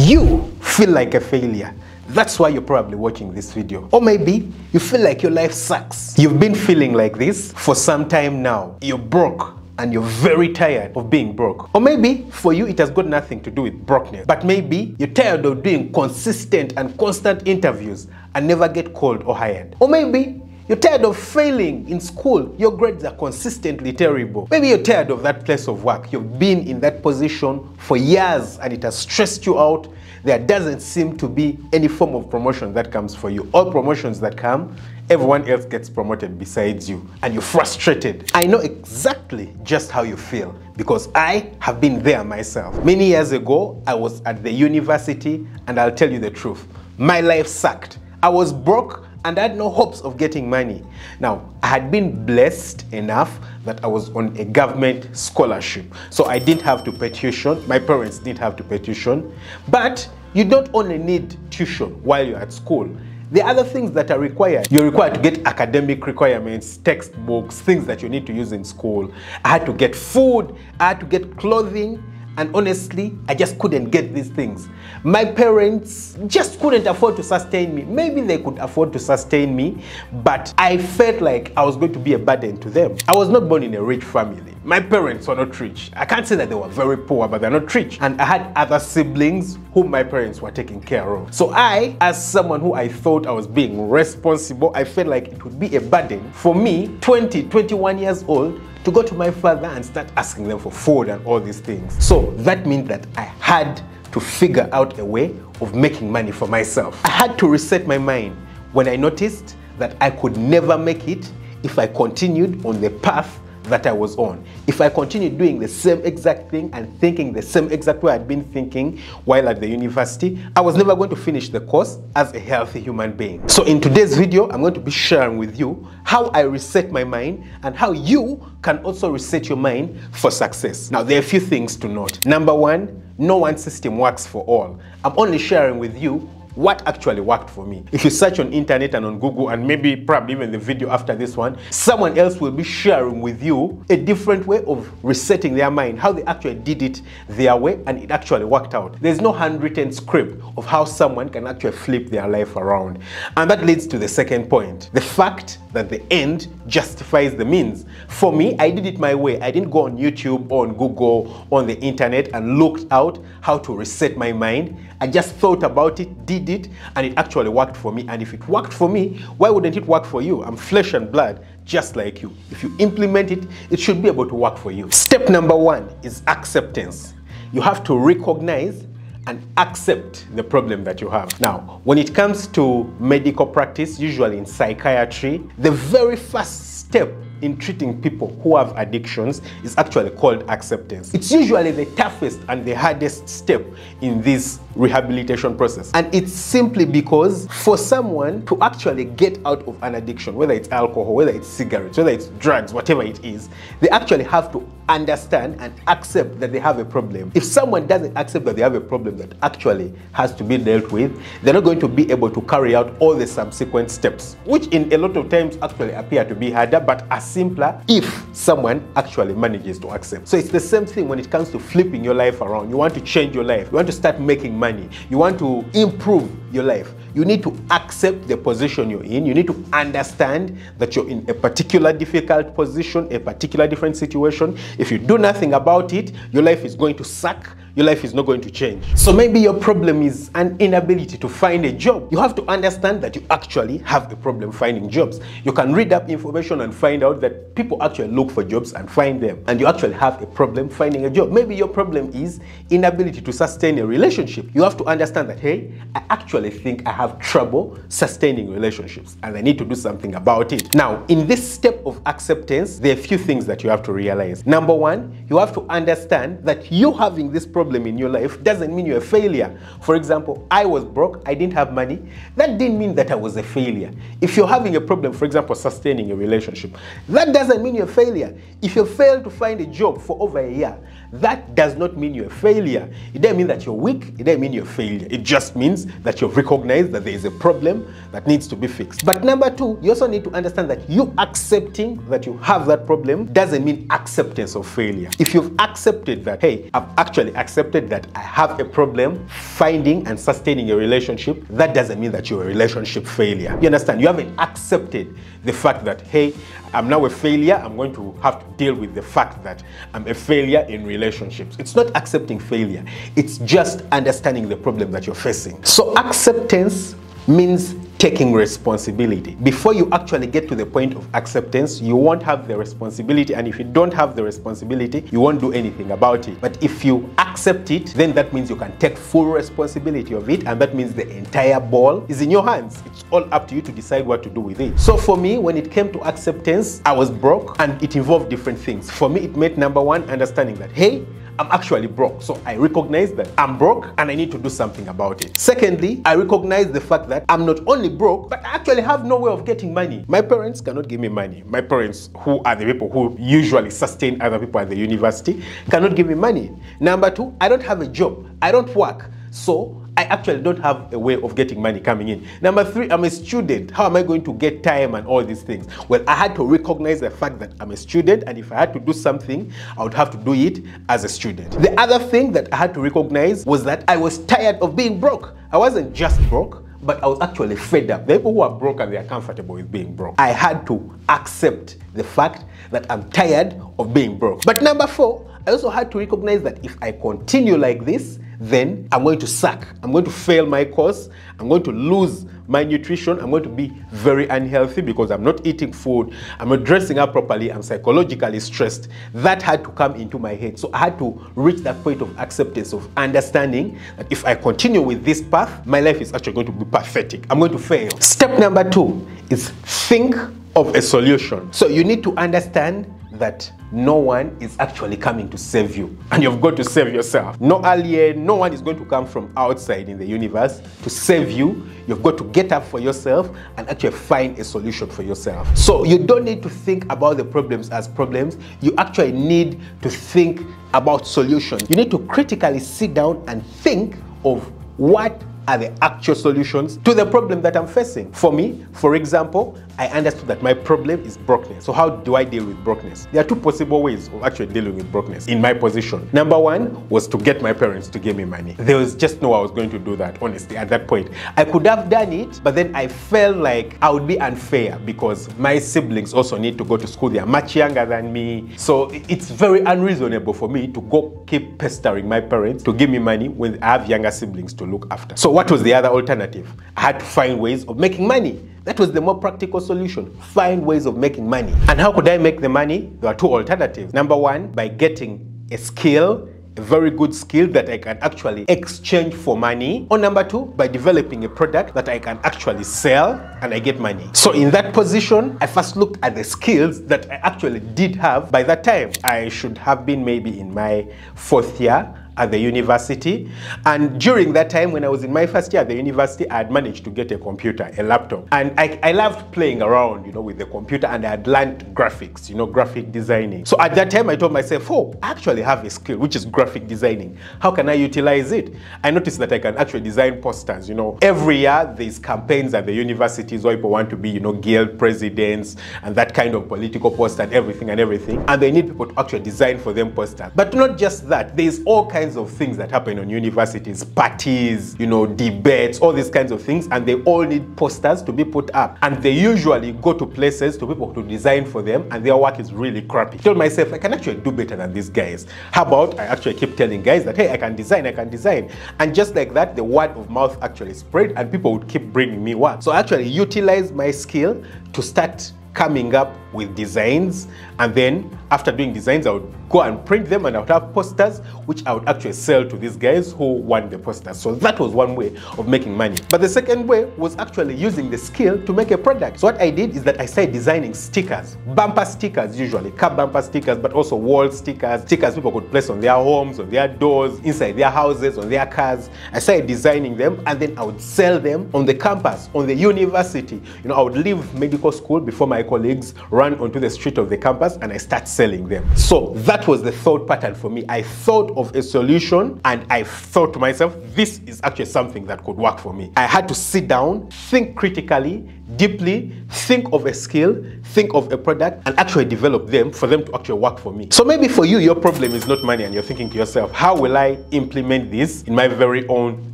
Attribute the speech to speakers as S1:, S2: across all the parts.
S1: You feel like a failure. That's why you're probably watching this video. Or maybe you feel like your life sucks. You've been feeling like this for some time now. You're broke and you're very tired of being broke. Or maybe for you it has got nothing to do with brokenness, but maybe you're tired of doing consistent and constant interviews and never get called or hired. Or maybe you're tired of failing in school. Your grades are consistently terrible. Maybe you're tired of that place of work. You've been in that position for years and it has stressed you out. There doesn't seem to be any form of promotion that comes for you. All promotions that come, everyone else gets promoted besides you, and you're frustrated. I know exactly just how you feel because I have been there myself. Many years ago, I was at the university, and I'll tell you the truth. My life sucked. I was broke and I had no hopes of getting money. Now, I had been blessed enough that I was on a government scholarship. So I didn't have to pay tuition. My parents didn't have to pay tuition. But you don't only need tuition while you're at school. There are other things that are required. You're required to get academic requirements, textbooks, things that you need to use in school. I had to get food, I had to get clothing, and honestly, I just couldn't get these things. My parents just couldn't afford to sustain me. Maybe they could afford to sustain me, but I felt like I was going to be a burden to them. I was not born in a rich family. My parents were not rich. I can't say that they were very poor, but they're not rich. And I had other siblings whom my parents were taking care of. So I, as someone who I thought I was being responsible, I felt like it would be a burden for me, 20, 21 years old, to go to my father and start asking them for food and all these things. So that meant that I had to figure out a way of making money for myself. I had to reset my mind when I noticed that I could never make it if I continued on the path that I was on. If I continued doing the same exact thing and thinking the same exact way I'd been thinking while at the university, I was never going to finish the course as a healthy human being. So in today's video, I'm going to be sharing with you how I reset my mind and how you can also reset your mind for success. Now, there are a few things to note. Number one, no one system works for all. I'm only sharing with you what actually worked for me. If you search on internet and on Google, and maybe probably even the video after this one, someone else will be sharing with you a different way of resetting their mind, how they actually did it their way and it actually worked out. There's no handwritten script of how someone can actually flip their life around. And that leads to the second point, the fact that the end justifies the means. For me, I did it my way. I didn't go on YouTube or on Google, on the internet and looked out how to reset my mind. I just thought about it, did it, and it actually worked for me. And if it worked for me, why wouldn't it work for you? I'm flesh and blood, just like you. If you implement it, it should be able to work for you. Step number one is acceptance. You have to recognize and accept the problem that you have. Now, when it comes to medical practice, usually in psychiatry, the very first step in treating people who have addictions is actually called acceptance. It's usually the toughest and the hardest step in this rehabilitation process. And it's simply because for someone to actually get out of an addiction, whether it's alcohol, whether it's cigarettes, whether it's drugs, whatever it is, they actually have to understand and accept that they have a problem. If someone doesn't accept that they have a problem that actually has to be dealt with, they're not going to be able to carry out all the subsequent steps, which in a lot of times actually appear to be harder, but are simpler if someone actually manages to accept. So it's the same thing when it comes to flipping your life around. You want to change your life. You want to start making money. You want to improve your life. You need to accept the position you're in. You need to understand that you're in a particular difficult position, a particular different situation. If you do nothing about it, your life is going to suck. Your life is not going to change. So maybe your problem is an inability to find a job. You have to understand that you actually have a problem finding jobs. You can read up information and find out that people actually look for jobs and find them. And you actually have a problem finding a job. Maybe your problem is inability to sustain a relationship. You have to understand that, hey, I actually think I have trouble sustaining relationships and I need to do something about it. Now, in this step of acceptance, there are a few things that you have to realize. Number one, you have to understand that you having this problem in your life doesn't mean you're a failure. For example, I was broke, I didn't have money. That didn't mean that I was a failure. If you're having a problem, for example, sustaining a relationship, that doesn't mean you're a failure. If you fail to find a job for over a year, that does not mean you're a failure. It doesn't mean that you're weak. It doesn't mean you're a failure. It just means that you've recognized that there is a problem that needs to be fixed. But number two, you also need to understand that you accepting that you have that problem doesn't mean acceptance of failure. If you've accepted that, hey, I've actually accepted that I have a problem finding and sustaining a relationship, that doesn't mean that you're a relationship failure. You understand? You haven't accepted the fact that, hey, I'm now a failure. I'm going to have to deal with the fact that I'm a failure in relationships. It's not accepting failure. It's just understanding the problem that you're facing. So acceptance means taking responsibility. Before you actually get to the point of acceptance, you won't have the responsibility, and if you don't have the responsibility, you won't do anything about it. But if you accept it, then that means you can take full responsibility of it, and that means the entire ball is in your hands. It's all up to you to decide what to do with it. So for me, when it came to acceptance, I was broke, and it involved different things. For me, it meant number one, understanding that, hey, I'm actually broke. So I recognize that I'm broke and I need to do something about it. Secondly, I recognize the fact that I'm not only broke, but I actually have no way of getting money. My parents cannot give me money. My parents, who are the people who usually sustain other people at the university, cannot give me money. Number two, I don't have a job. I don't work. So I actually don't have a way of getting money coming in. Number three, I'm a student. How am I going to get time and all these things? Well, I had to recognize the fact that I'm a student, and if I had to do something, I would have to do it as a student. The other thing that I had to recognize was that I was tired of being broke. I wasn't just broke, but I was actually fed up. The people who are broke and they are comfortable with being broke. I had to accept the fact that I'm tired of being broke. But number four, I also had to recognize that if I continue like this, then I'm going to suck. I'm going to fail my course. I'm going to lose my nutrition. I'm going to be very unhealthy because I'm not eating food. I'm not dressing up properly. I'm psychologically stressed. That had to come into my head. So I had to reach that point of acceptance, of understanding that if I continue with this path, my life is actually going to be pathetic. I'm going to fail. Step number two is think of a solution. So you need to understand that no one is actually coming to save you, and you've got to save yourself. No alien, no one is going to come from outside in the universe to save you. You've got to get up for yourself and actually find a solution for yourself. So you don't need to think about the problems as problems. You actually need to think about solutions. You need to critically sit down and think of what are the actual solutions to the problem that I'm facing. For me, for example, I understood that my problem is brokenness. So how do I deal with brokenness? There are two possible ways of actually dealing with brokenness in my position. Number one was to get my parents to give me money. There was just no way I was going to do that, honestly, at that point. I could have done it, but then I felt like I would be unfair because my siblings also need to go to school. They are much younger than me. So it's very unreasonable for me to go keep pestering my parents to give me money when I have younger siblings to look after. So what was the other alternative? I had to find ways of making money. That was the more practical solution. Find ways of making money. And how could I make the money? There are two alternatives. Number one, by getting a skill, a very good skill that I can actually exchange for money. Or number two, by developing a product that I can actually sell and I get money. So in that position, I first looked at the skills that I actually did have by that time. I should have been maybe in my 4th year at the university, and during that time when I was in my 1st year at the university, I had managed to get a computer, a laptop, and I loved playing around, with the computer, and I had learned graphics, graphic designing. So at that time I told myself, oh, I actually have a skill, which is graphic designing. How can I utilize it? I noticed that I can actually design posters. Every year there's campaigns at the universities where people want to be, guild presidents and that kind of political poster and everything, and they need people to actually design for them posters. But not just that, there's all kinds of things that happen on universities, parties, debates, all these kinds of things, and they all need posters to be put up, and they usually go to places to people to design for them, and their work is really crappy. I told myself, I can actually do better than these guys. How about I actually keep telling guys that, hey, I can design, and just like that, the word of mouth actually spread, and people would keep bringing me work. So I actually utilized my skill to start coming up with designs, and then after doing designs, I would go and print them, and I would have posters which I would actually sell to these guys who want the posters. So that was one way of making money. But the second way was actually using the skill to make a product. So what I did is that I started designing stickers, bumper stickers, usually car bumper stickers, but also wall stickers, stickers people could place on their homes, on their doors, inside their houses, on their cars. I started designing them, and then I would sell them on the campus, on the university. I would leave medical school before my colleagues, run run onto the street of the campus and I start selling them. So that was the thought pattern for me. I thought of a solution and I thought to myself, this is actually something that could work for me. I had to sit down, think critically, deeply, think of a skill, think of a product, and actually develop them for them to actually work for me. So maybe for you, your problem is not money and you're thinking to yourself, how will I implement this in my very own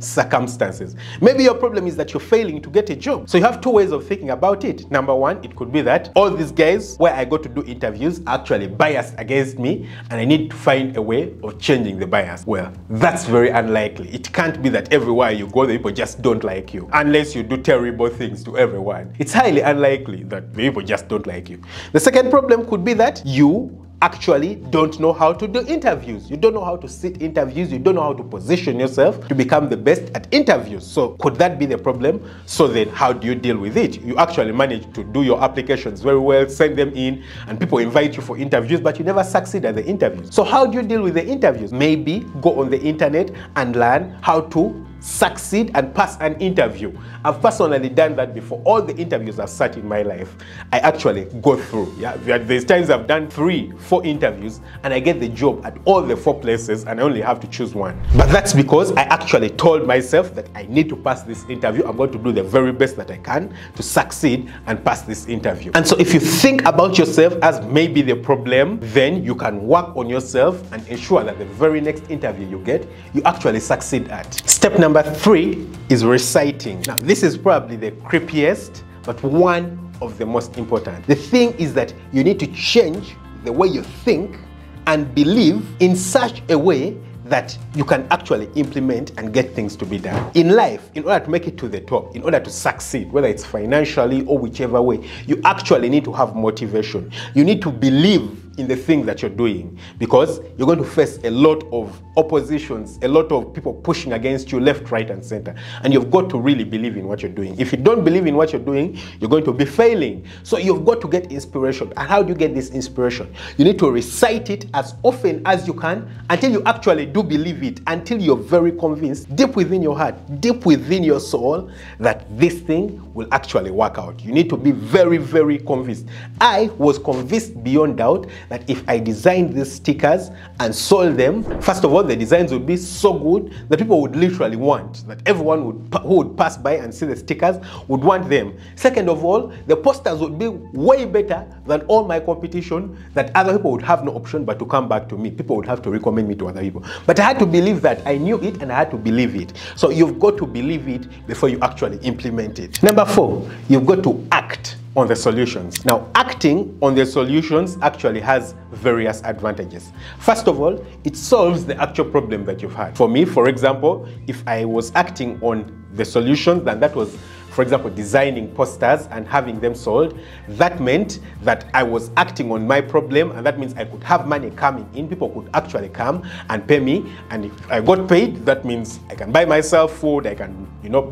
S1: circumstances? Maybe your problem is that you're failing to get a job. So you have two ways of thinking about it. Number one, it could be that all these guys where I go to do interviews are actually biased against me and I need to find a way of changing the bias. Well, that's very unlikely. It can't be that everywhere you go, the people just don't like you. Unless you do terrible things to everyone. It's highly unlikely that the people just don't like you. The second problem could be that you actually don't know how to do interviews. You don't know how to sit interviews. You don't know how to position yourself to become the best at interviews. So could that be the problem? So then how do you deal with it? You actually manage to do your applications very well, send them in, and people invite you for interviews, but you never succeed at the interviews. So how do you deal with the interviews? Maybe go on the internet and learn how to succeed and pass an interview. I've personally done that before. All the interviews I've sat in my life, I actually go through. Yeah, there's times I've done 3, 4 interviews and I get the job at all the 4 places and I only have to choose one. But that's because I actually told myself that I need to pass this interview. I'm going to do the very best that I can to succeed and pass this interview. And so if you think about yourself as maybe the problem, then you can work on yourself and ensure that the very next interview you get, you actually succeed at. Step number 3 is reciting. Now, this is probably the creepiest, but one of the most important. The thing is that you need to change the way you think and believe in such a way that you can actually implement and get things to be done. In life, in order to make it to the top, in order to succeed, whether it's financially or whichever way, you actually need to have motivation. You need to believe in the thing that you're doing, because you're going to face a lot of oppositions, a lot of people pushing against you left, right, and center. And you've got to really believe in what you're doing. If you don't believe in what you're doing, you're going to be failing. So you've got to get inspiration. And how do you get this inspiration? You need to recite it as often as you can until you actually do believe it, until you're very convinced, deep within your heart, deep within your soul, that this thing will actually work out. You need to be very, very convinced. I was convinced beyond doubt that if I designed these stickers and sold them, first of all, the designs would be so good that people would literally want, that everyone who would pass by and see the stickers would want them. Second of all, the posters would be way better than all my competition, that other people would have no option but to come back to me. People would have to recommend me to other people. But I had to believe that. I knew it and I had to believe it. So you've got to believe it before you actually implement it. Number 4, you've got to act on the solutions. Now, acting on the solutions actually has various advantages. First of all, it solves the actual problem that you've had. For me, for example, if I was acting on the solutions, then that was, for example, designing posters and having them sold, that meant that I was acting on my problem, and that means I could have money coming in. People could actually come and pay me, and if I got paid, that means I can buy myself food, I can,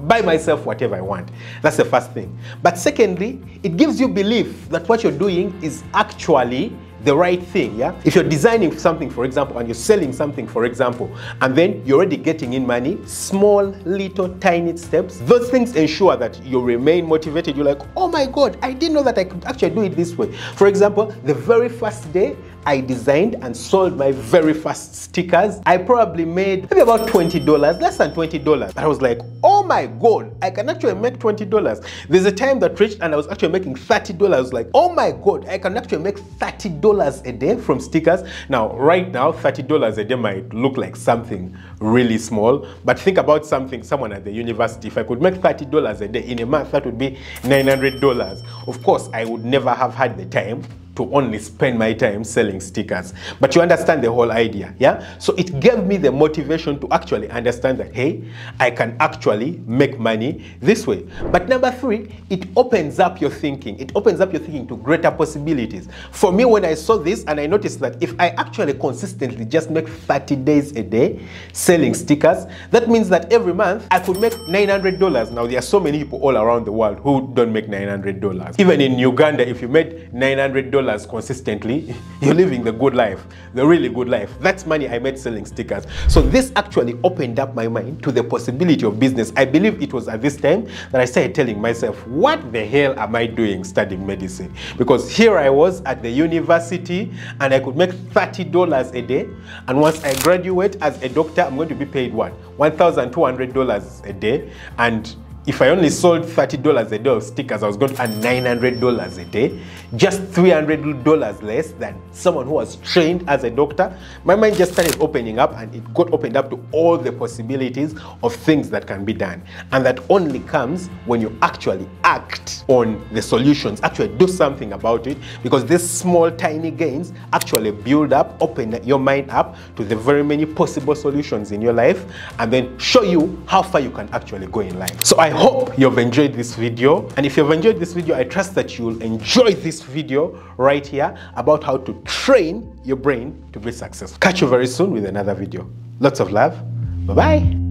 S1: buy myself whatever I want. That's the first thing. But secondly, it gives you belief that what you're doing is actually the right thing. Yeah, if you're designing something, for example, and you're selling something, for example, and then you're already getting in money, small, little, tiny steps, those things ensure that you remain motivated. You're like, oh my God, I didn't know that I could actually do it this way. For example, the very first day I designed and sold my very first stickers, I probably made maybe about $20, less than $20. But I was like, oh my God, I can actually make $20. There's a time that reached and I was actually making $30. I was like, oh my God, I can actually make $30 a day from stickers. Now, right now, $30 a day might look like something really small, but think about someone at the university. If I could make $30 a day in a month, that would be $900. Of course, I would never have had the time to only spend my time selling stickers. But you understand the whole idea, yeah? So it gave me the motivation to actually understand that, hey, I can actually make money this way. But number 3, it opens up your thinking. It opens up your thinking to greater possibilities. For me, when I saw this and I noticed that if I actually consistently just make 30 days a day selling stickers, that means that every month I could make $900. Now, there are so many people all around the world who don't make $900. Even in Uganda, if you made $900 $30 consistently, you're living the good life, the really good life. That's money I made selling stickers. So this actually opened up my mind to the possibility of business. I believe it was at this time that I started telling myself, what the hell am I doing studying medicine? Because here I was at the university and I could make $30 a day. And once I graduate as a doctor, I'm going to be paid what? $1,200 a day. And if I only sold $30 a day of stickers, I was going to earn $900 a day, just $300 less than someone who was trained as a doctor. My mind just started opening up, and it got opened up to all the possibilities of things that can be done. And that only comes when you actually act on the solutions, actually do something about it, because these small, tiny gains actually build up, open your mind up to the very many possible solutions in your life, and then show you how far you can actually go in life. So I hope you've enjoyed this video, and if you've enjoyed this video, I trust that you'll enjoy this video right here about how to train your brain to be successful. Catch you very soon with another video. Lots of love. Bye-bye.